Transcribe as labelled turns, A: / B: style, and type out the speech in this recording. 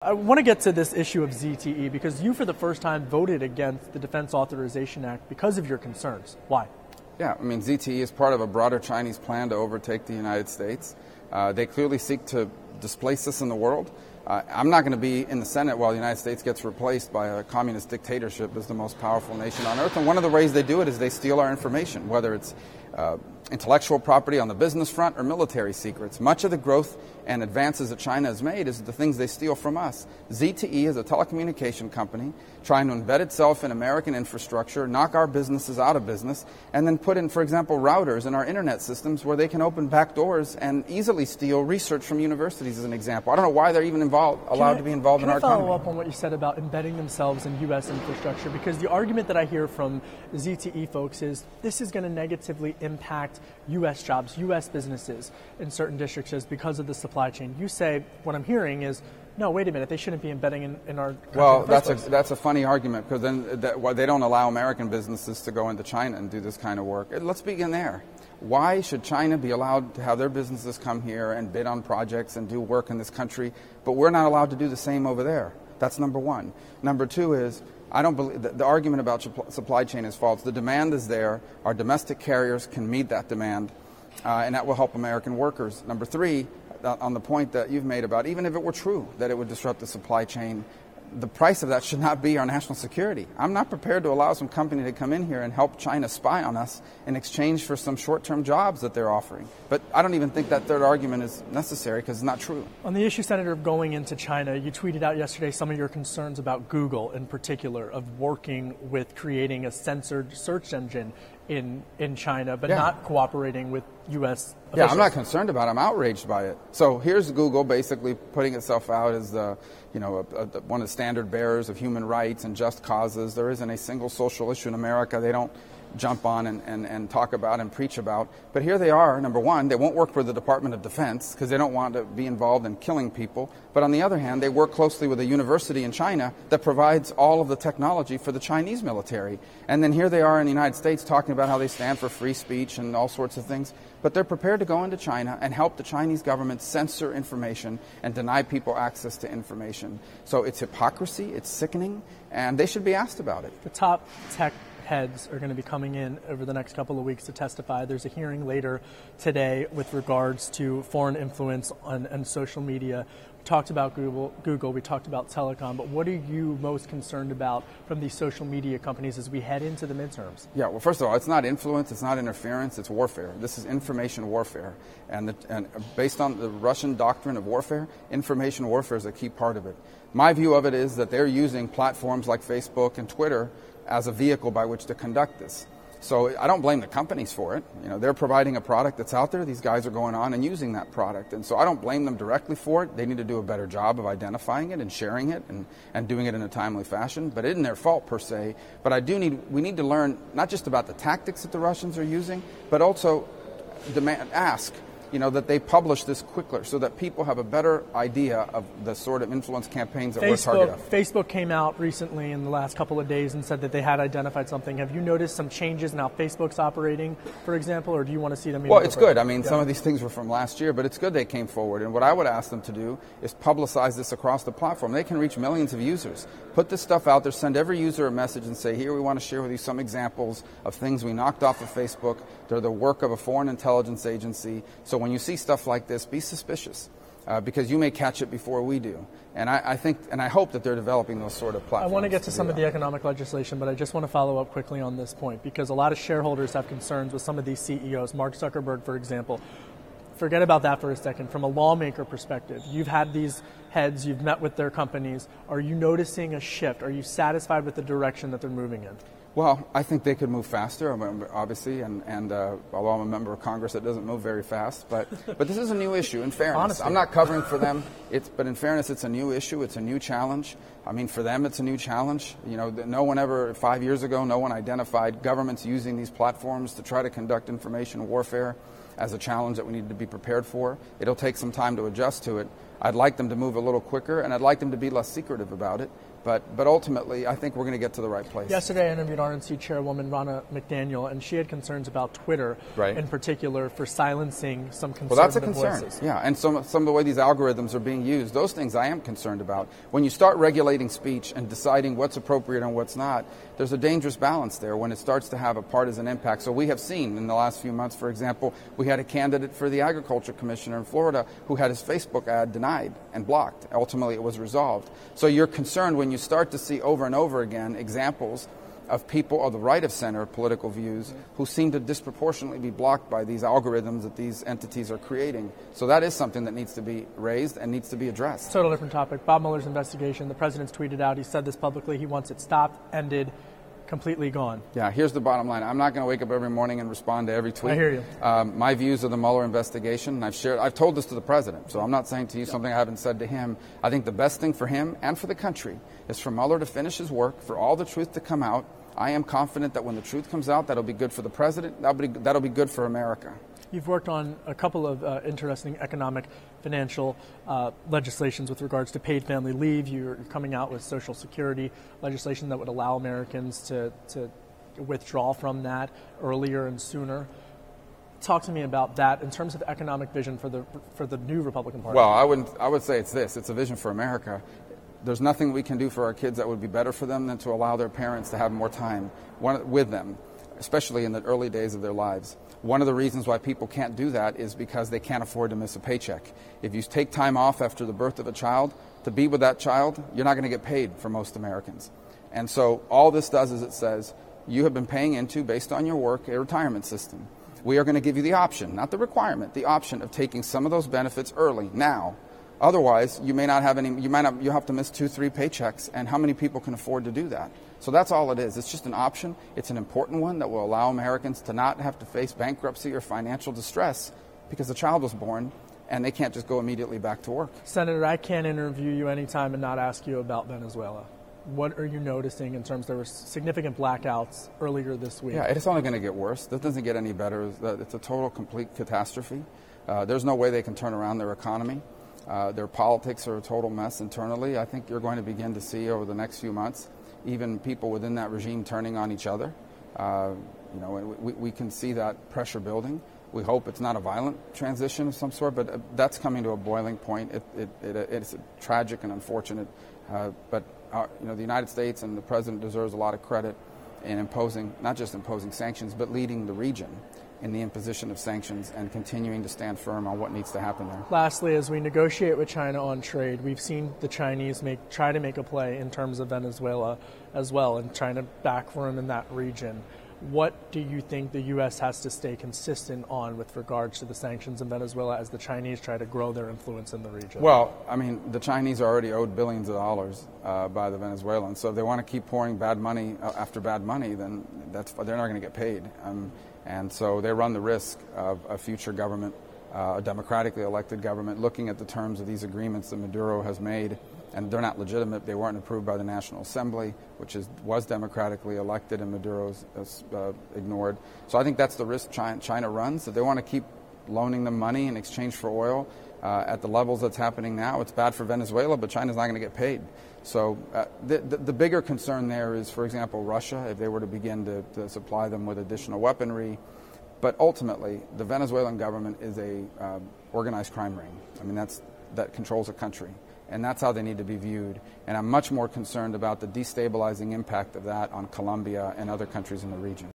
A: I want to get to this issue of ZTE because you, for the first time, voted against the Defense Authorization Act because of your concerns. Why?
B: Yeah, I mean, ZTE is part of a broader Chinese plan to overtake the United States. They clearly seek to displace us in the world. I'm not going to be in the Senate while the United States gets replaced by a communist dictatorship as the most powerful nation on earth. And one of the ways they do it is they steal our information, whether it's intellectual property on the business front or military secrets. Much of the growth and advances that China has made is the things they steal from us. ZTE is a telecommunication company trying to embed itself in American infrastructure, knock our businesses out of business, and then put in, for example, routers in our internet systems where they can open back doors and easily steal research from universities, as an example. I don't know why they're even allowed to be involved in our economy.
A: Can I follow up on what you said about embedding themselves in U.S. infrastructure? Because the argument that I hear from ZTE folks is this is going to negatively impact U.S. jobs, U.S. businesses in certain districts because of the supply chain. You say, what I'm hearing is, no, wait a minute, they shouldn't be embedding in our country.
B: Well, that's a funny argument because then they don't allow American businesses to go into China and do this kind of work. Let's begin there. Why should China be allowed to have their businesses come here and bid on projects and do work in this country, but we're not allowed to do the same over there? That's number one. Number two is, I don't believe the argument about supply chain is false. The demand is there. Our domestic carriers can meet that demand, and that will help American workers. Number three, on the point that you've made about even if it were true that it would disrupt the supply chain, the price of that should not be our national security. I'm not prepared to allow some company to come in here and help China spy on us in exchange for some short-term jobs that they're offering. But I don't even think that third argument is necessary because it's not true.
A: On the issue, Senator, of going into China, you tweeted out yesterday some of your concerns about Google in particular of working with creating a censored search engine in China, but not cooperating with U.S. officials.
B: Yeah, I'm not concerned about it. I'm outraged by it. So here's Google basically putting itself out as one of the standard bearers of human rights and just causes. There isn't a single social issue in America they don't jump on and talk about and preach about. But here they are, number one, they won't work for the Department of Defense because they don't want to be involved in killing people. But on the other hand, they work closely with a university in China that provides all of the technology for the Chinese military. And then here they are in the United States talking about how they stand for free speech and all sorts of things. But they're prepared to go into China and help the Chinese government censor information and deny people access to information. So it's hypocrisy, it's sickening, and they should be asked about it.
A: The top tech heads are going to be coming in over the next couple of weeks to testify. There's a hearing later today with regards to foreign influence on social media. We talked about Google, we talked about telecom, but what are you most concerned about from these social media companies as we head into the midterms?
B: Yeah, well, first of all, it's not influence, it's not interference, it's warfare. This is information warfare. And based on the Russian doctrine of warfare, information warfare is a key part of it. My view of it is that they're using platforms like Facebook and Twitter as a vehicle by which to conduct this. So I don't blame the companies for it. They're providing a product that's out there. These guys are going on and using that product. And so I don't blame them directly for it. They need to do a better job of identifying it and sharing it and doing it in a timely fashion. But it isn't their fault per se. But we need to learn not just about the tactics that the Russians are using, but also ask that they publish this quicker so that people have a better idea of the sort of influence campaigns that we're targeting.
A: Facebook came out recently in the last couple of days and said that they had identified something. Have you noticed some changes in how Facebook's operating, for example, or do you want to see them?
B: Well, it's good. I mean, some of these things were from last year, but it's good they came forward. And what I would ask them to do is publicize this across the platform. They can reach millions of users. Put this stuff out there, send every user a message and say, here, we want to share with you some examples of things we knocked off of Facebook. They're the work of a foreign intelligence agency. So when you see stuff like this, be suspicious because you may catch it before we do. And I think and I hope that they're developing those sort of platforms.
A: I want to get to some of the economic legislation, but I just want to follow up quickly on this point because a lot of shareholders have concerns with some of these CEOs. Mark Zuckerberg, for example. Forget about that for a second. From a lawmaker perspective, you've had these heads, you've met with their companies. Are you noticing a shift? Are you satisfied with the direction that they're moving in?
B: Well, I think they could move faster, obviously, and although I'm a member of Congress, it doesn't move very fast. But this is a new issue, in fairness.
A: Honestly.
B: I'm not covering for them, but in fairness, it's a new issue. It's a new challenge. I mean, for them, it's a new challenge. No one ever, 5 years ago, no one identified governments using these platforms to try to conduct information warfare. as a challenge that we need to be prepared for. It'll take some time to adjust to it. I'd like them to move a little quicker, and I'd like them to be less secretive about it. But ultimately, I think we're going to get to the right place.
A: Yesterday, I interviewed RNC Chairwoman Ronna McDaniel, and she had concerns about Twitter, in particular, for silencing some conservative
B: Well, that's a concern.
A: voices.
B: Yeah, and some of the way these algorithms are being used, those things I am concerned about. When you start regulating speech and deciding what's appropriate and what's not, there's a dangerous balance there when it starts to have a partisan impact. So we have seen in the last few months, for example, we had a candidate for the Agriculture Commissioner in Florida who had his Facebook ad denied and blocked. Ultimately, it was resolved. So you're concerned when you start to see over and over again examples of people of the right of center political views who seem to disproportionately be blocked by these algorithms that these entities are creating. So that is something that needs to be raised and needs to be addressed.
A: Total different topic. Bob Mueller's investigation. The president's tweeted out. He said this publicly. He wants it stopped, ended, completely gone.
B: Yeah, here's the bottom line. I'm not going to wake up every morning and respond to every tweet.
A: I hear you.
B: My views of the Mueller investigation, and I've told this to the president, so I'm not saying to you something I haven't said to him. I think the best thing for him and for the country is for Mueller to finish his work, for all the truth to come out. I am confident that when the truth comes out, that'll be good for the president. That'll be good for America.
A: You've worked on a couple of interesting economic, financial legislations with regards to paid family leave. You're coming out with Social Security legislation that would allow Americans to withdraw from that earlier and sooner. Talk to me about that in terms of economic vision for the new Republican Party.
B: Well, I would say it's this. It's a vision for America. There's nothing we can do for our kids that would be better for them than to allow their parents to have more time with them, especially in the early days of their lives. One of the reasons why people can't do that is because they can't afford to miss a paycheck. If you take time off after the birth of a child to be with that child, you're not going to get paid for most Americans. And so all this does is it says, you have been paying into, based on your work, a retirement system. We are going to give you the option, not the requirement, the option of taking some of those benefits early, now. Otherwise, you may not have any. You have to miss 2-3 paychecks, and how many people can afford to do that? So that's all it is. It's just an option. It's an important one that will allow Americans to not have to face bankruptcy or financial distress because a child was born, and they can't just go immediately back to work.
A: Senator, I can't interview you anytime and not ask you about Venezuela. What are you noticing in terms there were significant blackouts earlier this week?
B: Yeah, it's only going to get worse. This doesn't get any better. It's a total, complete catastrophe. There's no way they can turn around their economy. Their politics are a total mess internally. I think you're going to begin to see over the next few months even people within that regime turning on each other. We can see that pressure building. We hope it's not a violent transition of some sort, but that's coming to a boiling point. It's tragic and unfortunate, but the United States and the president deserves a lot of credit in not just imposing sanctions, but leading the region in the imposition of sanctions and continuing to stand firm on what needs to happen there.
A: Lastly, as we negotiate with China on trade, we've seen the Chinese try to make a play in terms of Venezuela as well and trying to back room in that region. What do you think the U.S. has to stay consistent on with regards to the sanctions in Venezuela as the Chinese try to grow their influence in the region?
B: Well, I mean, the Chinese are already owed billions of dollars by the Venezuelans. So if they want to keep pouring bad money after bad money, then they're not going to get paid. And so they run the risk of a future government, a democratically elected government, looking at the terms of these agreements that Maduro has made. And they're not legitimate. They weren't approved by the National Assembly, which was democratically elected, and Maduro's ignored. So I think that's the risk China runs, that they want to keep loaning them money in exchange for oil at the levels that's happening now. It's bad for Venezuela, but China's not going to get paid. So the bigger concern there is, for example, Russia, if they were to begin to supply them with additional weaponry. But ultimately, the Venezuelan government is a organized crime ring. I mean, that controls a country. And that's how they need to be viewed. And I'm much more concerned about the destabilizing impact of that on Colombia and other countries in the region.